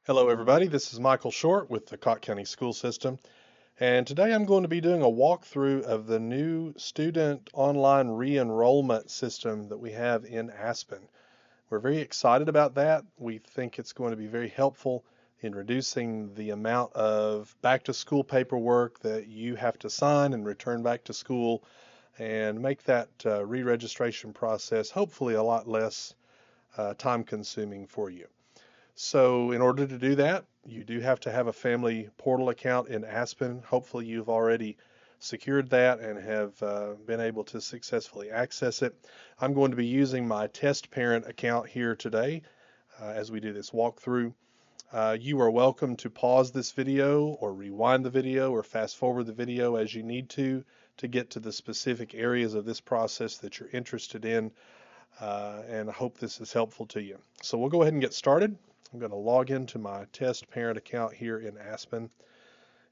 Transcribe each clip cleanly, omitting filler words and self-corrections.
Hello everybody, this is Michael Short with the Cott County School System, and today I'm going to be doing a walkthrough of the new student online re-enrollment system that we have in Aspen. We're very excited about that. We think it's going to be very helpful in reducing the amount of back to school paperwork that you have to sign and return back to school and make that re-registration process hopefully a lot less time consuming for you. So in order to do that, you do have to have a family portal account in Aspen. Hopefully you've already secured that and have been able to successfully access it. I'm going to be using my test parent account here today as we do this walkthrough. You are welcome to pause this video or rewind the video or fast forward the video as you need to get to the specific areas of this process that you're interested in, and I hope this is helpful to you. So we'll go ahead and get started. I'm going to log into my test parent account here in Aspen,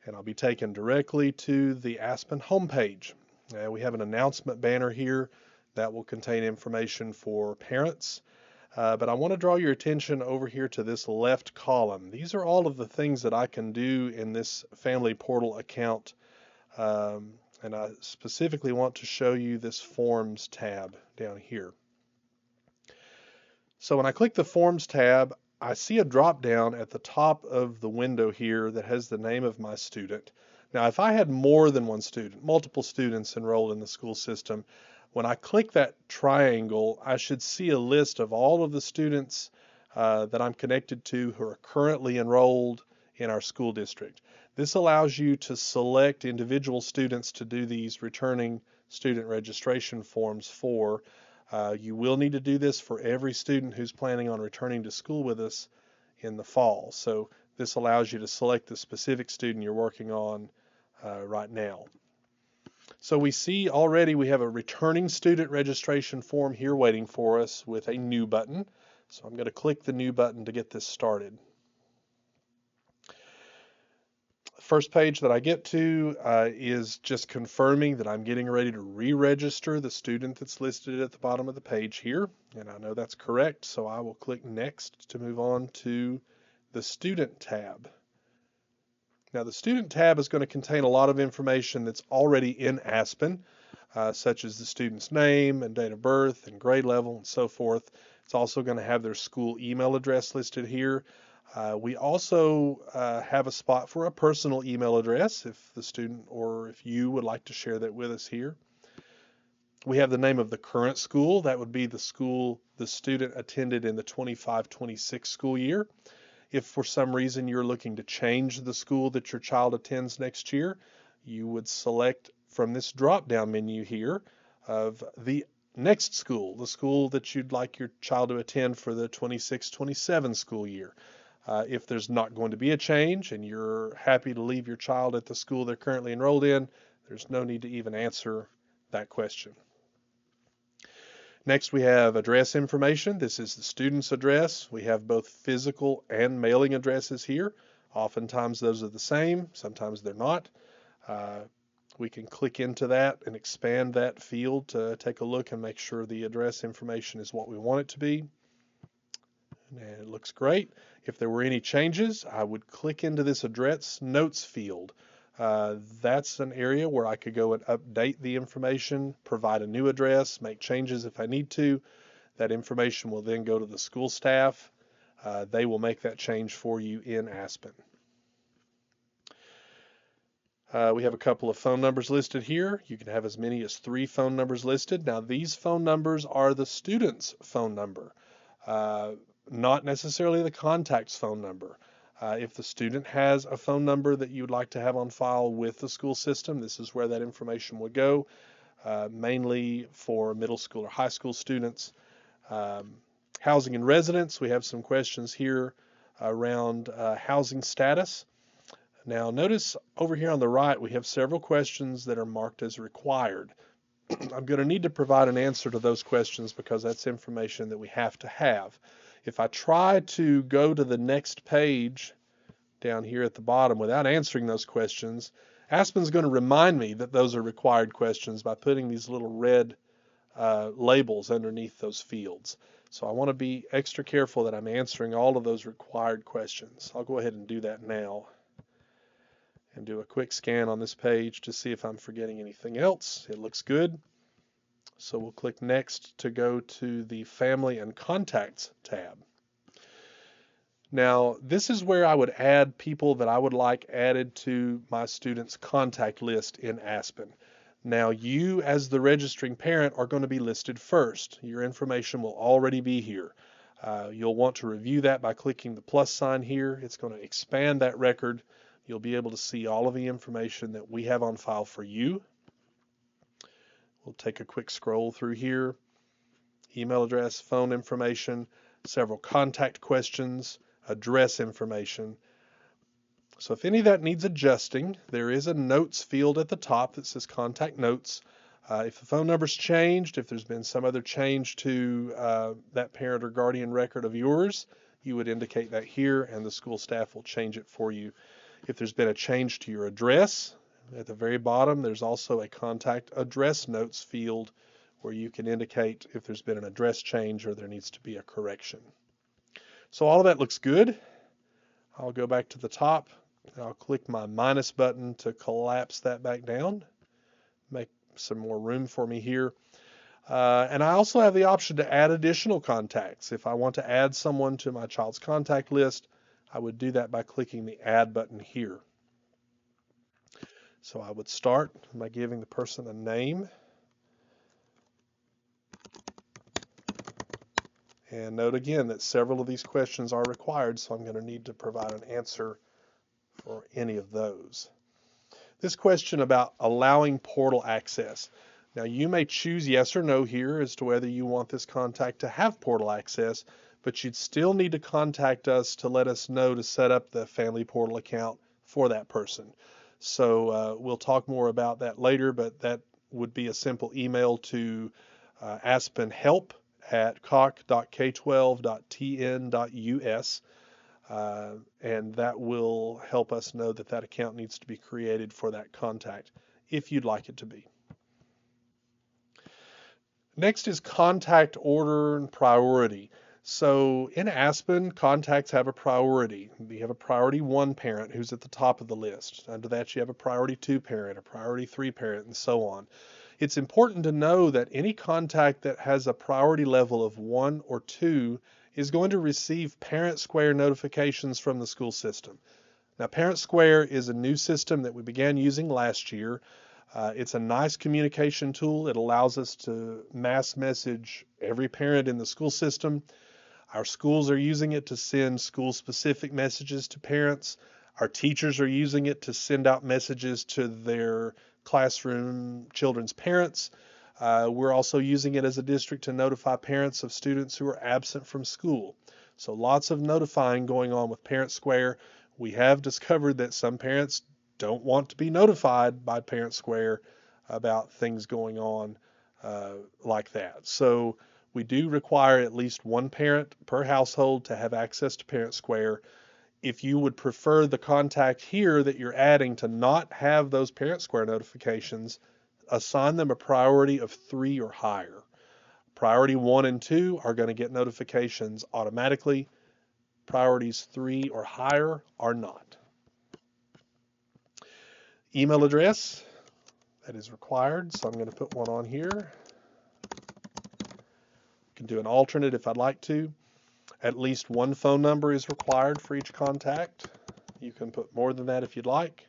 and I'll be taken directly to the Aspen homepage. We have an announcement banner here that will contain information for parents, but I want to draw your attention over here to this left column. These are all of the things that I can do in this family portal account, and I specifically want to show you this Forms tab down here. So when I click the Forms tab, I see a drop down at the top of the window here that has the name of my student. Now, if I had more than one student, multiple students enrolled in the school system, when I click that triangle, I should see a list of all of the students that I'm connected to who are currently enrolled in our school district. This allows you to select individual students to do these returning student registration forms for. You will need to do this for every student who's planning on returning to school with us in the fall. So this allows you to select the specific student you're working on right now. So we see already we have a returning student registration form here waiting for us with a new button. So I'm going to click the new button to get this started. First page that I get to is just confirming that I'm getting ready to re-register the student that's listed at the bottom of the page here, and I know that's correct, so I will click Next to move on to the Student tab. Now the Student tab is going to contain a lot of information that's already in Aspen, such as the student's name and date of birth and grade level and so forth. It's also going to have their school email address listed here. We also have a spot for a personal email address if the student or if you would like to share that with us here. We have the name of the current school. That would be the school the student attended in the 25-26 school year. If for some reason you're looking to change the school that your child attends next year, you would select from this drop-down menu here of the next school, the school that you'd like your child to attend for the 26-27 school year. If there's not going to be a change and you're happy to leave your child at the school they're currently enrolled in, there's no need to even answer that question. Next, we have address information. This is the student's address. We have both physical and mailing addresses here. Oftentimes those are the same, sometimes they're not. We can click into that and expand that field to take a look and make sure the address information is what we want it to be. And it looks great. If there were any changes, I would click into this address notes field. That's an area where I could go and update the information, provide a new address, make changes if I need to. That information will then go to the school staff. They will make that change for you in Aspen. We have a couple of phone numbers listed here. You can have as many as 3 phone numbers listed. Now these phone numbers are the student's phone number. Not necessarily the contact's phone number. If the student has a phone number that you would like to have on file with the school system, this is where that information would go, mainly for middle school or high school students. Housing and residence, we have some questions here around housing status. Now notice over here on the right we have several questions that are marked as required. I'm going to need to provide an answer to those questions because that's information that we have to have. If I try to go to the next page down here at the bottom without answering those questions, Aspen's going to remind me that those are required questions by putting these little red labels underneath those fields. So I want to be extra careful that I'm answering all of those required questions. I'll go ahead and do that now and do a quick scan on this page to see if I'm forgetting anything else. It looks good. So we'll click Next to go to the Family and Contacts tab. Now, this is where I would add people that I would like added to my students' contact list in Aspen. Now, you as the registering parent are going to be listed first. Your information will already be here. You'll want to review that by clicking the plus sign here. It's going to expand that record. You'll be able to see all of the information that we have on file for you. We'll take a quick scroll through here. Email address, phone information, several contact questions, address information. So if any of that needs adjusting, there is a notes field at the top that says contact notes. If the phone number's changed, if there's been some other change to that parent or guardian record of yours, you would indicate that here and the school staff will change it for you. If there's been a change to your address, at the very bottom there's also a contact address notes field where you can indicate if there's been an address change or there needs to be a correction. So all of that looks good. I'll go back to the top and I'll click my minus button to collapse that back down, make some more room for me here. And I also have the option to add additional contacts. If I want to add someone to my child's contact list, I would do that by clicking the add button here. So I would start by giving the person a name. And note again that several of these questions are required, so I'm going to need to provide an answer for any of those. This question about allowing portal access. Now you may choose yes or no here as to whether you want this contact to have portal access, but you'd still need to contact us to let us know to set up the family portal account for that person. So we'll talk more about that later, but that would be a simple email to aspenhelp@coc.k12.tn.us, and that will help us know that that account needs to be created for that contact if you'd like it to be. Next is contact order and priority. So in Aspen, contacts have a priority. You have a priority 1 parent who's at the top of the list. Under that, you have a priority 2 parent, a priority 3 parent, and so on. It's important to know that any contact that has a priority level of 1 or 2 is going to receive Parent Square notifications from the school system. Now, Parent Square is a new system that we began using last year. It's a nice communication tool. It allows us to mass message every parent in the school system. Our schools are using it to send school-specific messages to parents. Our teachers are using it to send out messages to their classroom children's parents. We're also using it as a district to notify parents of students who are absent from school. So lots of notifying going on with Parent Square. We have discovered that some parents don't want to be notified by Parent Square about things going on like that. So we do require at least 1 parent per household to have access to Parent Square. If you would prefer the contact here that you're adding to not have those Parent Square notifications, assign them a priority of 3 or higher. Priority 1 and 2 are going to get notifications automatically. Priorities 3 or higher are not. Email address, that is required, so I'm going to put one on here. Can do an alternate if I'd like to. At least 1 phone number is required for each contact. You can put more than that if you'd like.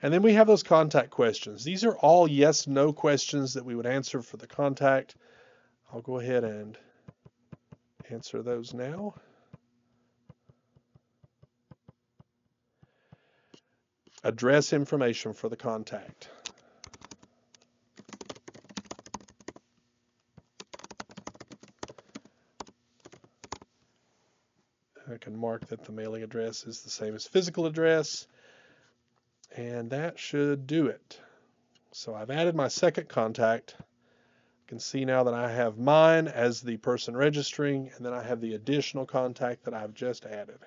And then we have those contact questions. These are all yes/no questions that we would answer for the contact. I'll go ahead and answer those now. Address information for the contact. I can mark that the mailing address is the same as physical address, and that should do it. So I've added my second contact. You can see now that I have mine as the person registering, and then I have the additional contact that I've just added.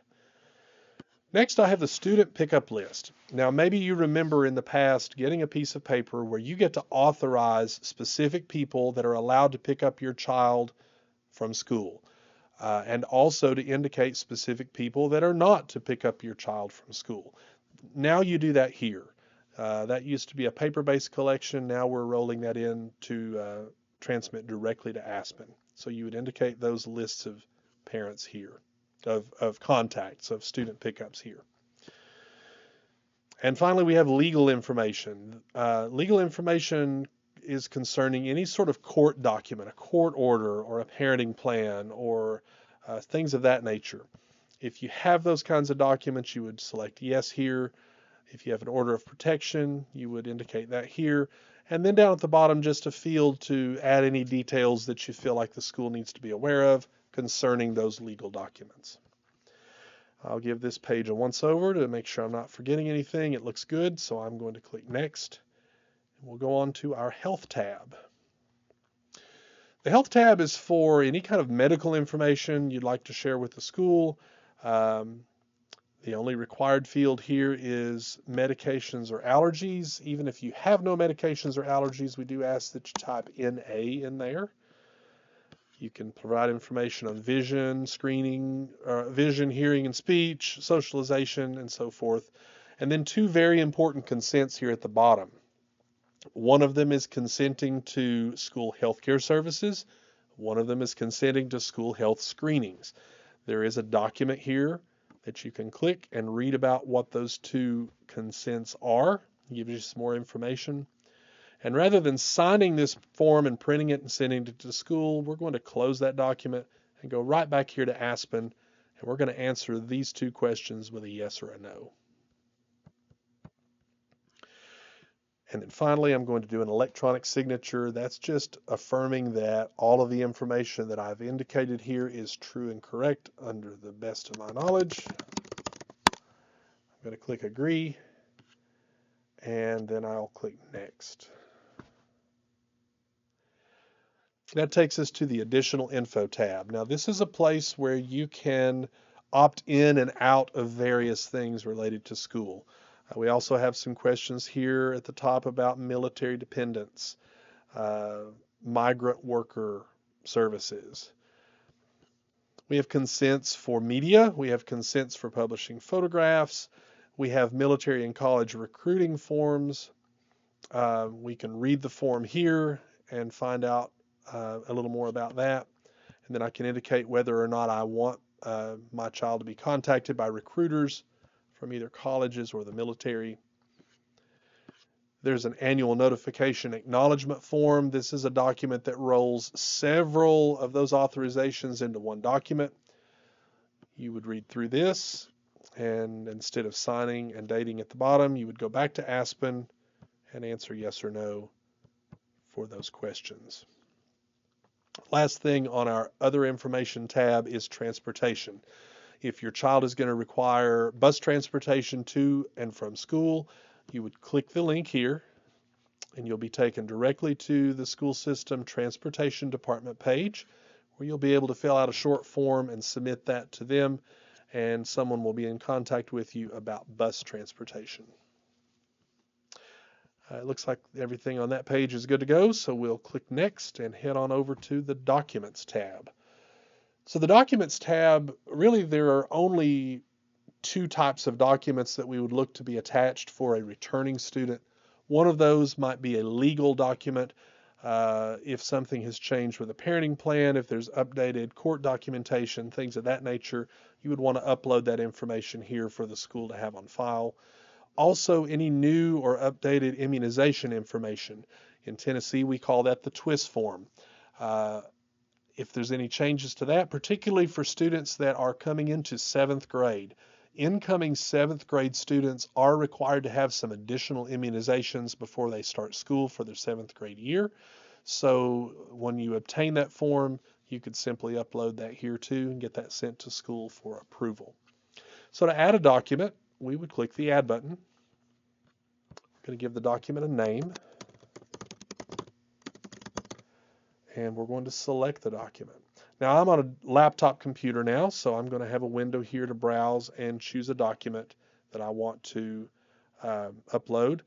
Next, I have the student pickup list. Now, maybe you remember in the past getting a piece of paper where you get to authorize specific people that are allowed to pick up your child from school. and also to indicate specific people that are not to pick up your child from school. Now you do that here. That used to be a paper-based collection. Now we're rolling that in to transmit directly to Aspen. So you would indicate those lists of parents here, of contacts, of student pickups here. And finally, we have legal information. Legal information is concerning any sort of court document, a court order or a parenting plan or things of that nature. If you have those kinds of documents, you would select yes here. If you have an order of protection, you would indicate that here. And then down at the bottom, just a field to add any details that you feel like the school needs to be aware of concerning those legal documents. I'll give this page a once over to make sure I'm not forgetting anything. It looks good, so I'm going to click Next. We'll go on to our Health tab. The Health tab is for any kind of medical information you'd like to share with the school. The only required field here is medications or allergies. Even if you have no medications or allergies, we do ask that you type NA in there. You can provide information on vision, screening, vision, hearing, and speech, socialization, and so forth. And then two very important consents here at the bottom. One of them is consenting to school health care services. One of them is consenting to school health screenings. There is a document here that you can click and read about what those two consents are. It gives you some more information. And rather than signing this form and printing it and sending it to school, we're going to close that document and go right back here to Aspen, and we're going to answer these two questions with a yes or a no. And then finally, I'm going to do an electronic signature. That's just affirming that all of the information that I've indicated here is true and correct under the best of my knowledge. I'm going to click Agree, and then I'll click Next. That takes us to the Additional Info tab. Now, this is a place where you can opt in and out of various things related to school. We also have some questions here at the top about military dependents, migrant worker services. We have consents for media. We have consents for publishing photographs. We have military and college recruiting forms. We can read the form here and find out a little more about that. And then I can indicate whether or not I want my child to be contacted by recruiters from either colleges or the military. There's an annual notification acknowledgement form. This is a document that rolls several of those authorizations into one document. You would read through this, and instead of signing and dating at the bottom, you would go back to Aspen and answer yes or no for those questions. Last thing on our Other Information tab is transportation. If your child is going to require bus transportation to and from school, you would click the link here, and you'll be taken directly to the school system transportation department page, where you'll be able to fill out a short form and submit that to them, and someone will be in contact with you about bus transportation. It looks like everything on that page is good to go, so we'll click Next and head on over to the Documents tab. So the Documents tab, really there are only two types of documents that we would look to be attached for a returning student. One of those might be a legal document. If something has changed with a parenting plan, if there's updated court documentation, things of that nature, you would want to upload that information here for the school to have on file. Also, any new or updated immunization information. In Tennessee, we call that the TWIS form. If there's any changes to that, particularly for students that are coming into 7th grade, incoming 7th grade students are required to have some additional immunizations before they start school for their 7th grade year. So when you obtain that form, you could simply upload that here too and get that sent to school for approval. So to add a document, we would click the Add button. I'm going to give the document a name, and we're going to select the document. Now I'm on a laptop computer now, so I'm going to have a window here to browse and choose a document that I want to upload.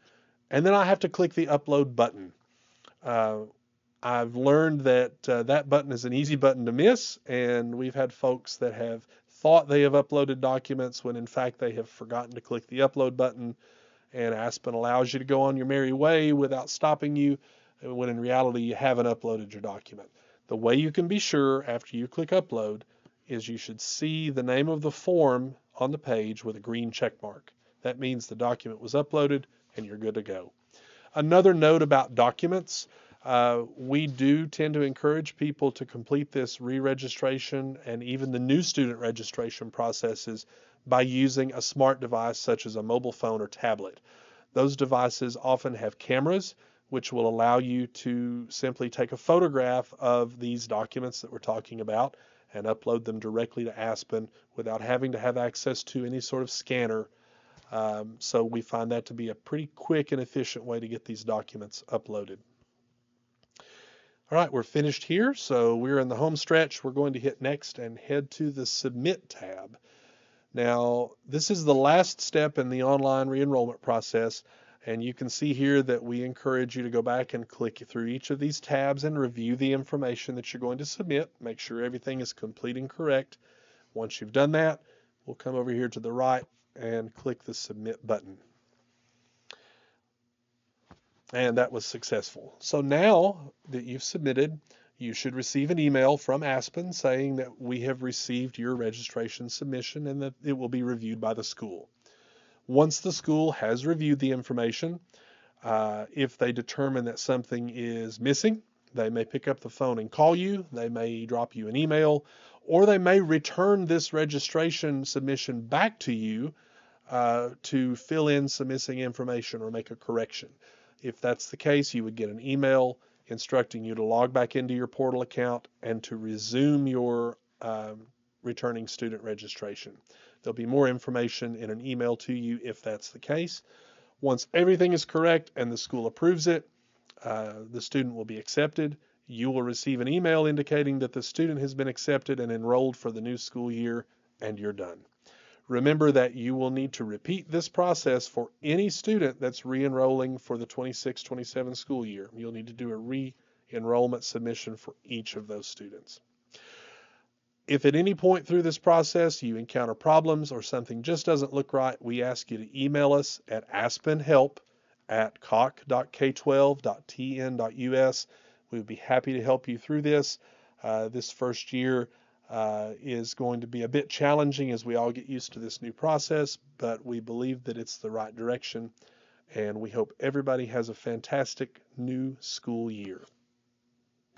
And then I have to click the Upload button. I've learned that that button is an easy button to miss, and we've had folks that have thought they have uploaded documents when in fact they have forgotten to click the upload button, and Aspen allows you to go on your merry way without stopping you, when in reality you haven't uploaded your document. The way you can be sure after you click upload is you should see the name of the form on the page with a green check mark. That means the document was uploaded and you're good to go. Another note about documents, we do tend to encourage people to complete this re-registration and even the new student registration processes by using a smart device such as a mobile phone or tablet. Those devices often have cameras which will allow you to simply take a photograph of these documents that we're talking about and upload them directly to Aspen without having to have access to any sort of scanner. So we find that to be a pretty quick and efficient way to get these documents uploaded. All right, we're finished here, so we're in the home stretch. We're going to hit next and head to the Submit tab. Now, this is the last step in the online re-enrollment process, and you can see here that we encourage you to go back and click through each of these tabs and review the information that you're going to submit. Make sure everything is complete and correct. Once you've done that, we'll come over here to the right and click the Submit button. And that was successful. So now that you've submitted, you should receive an email from Aspen saying that we have received your registration submission and that it will be reviewed by the school. Once the school has reviewed the information, if they determine that something is missing, they may pick up the phone and call you, they may drop you an email, or they may return this registration submission back to you to fill in some missing information or make a correction. If that's the case, you would get an email instructing you to log back into your portal account and to resume your returning student registration. There'll be more information in an email to you if that's the case. Once everything is correct and the school approves it, the student will be accepted. You will receive an email indicating that the student has been accepted and enrolled for the new school year, and you're done. Remember that you will need to repeat this process for any student that's re-enrolling for the 26-27 school year. You'll need to do a re-enrollment submission for each of those students. If at any point through this process you encounter problems or something just doesn't look right, we ask you to email us at aspenhelp@coc.k12.tn.us. We would be happy to help you through this. This first year is going to be a bit challenging as we all get used to this new process, but we believe that it's the right direction, and we hope everybody has a fantastic new school year.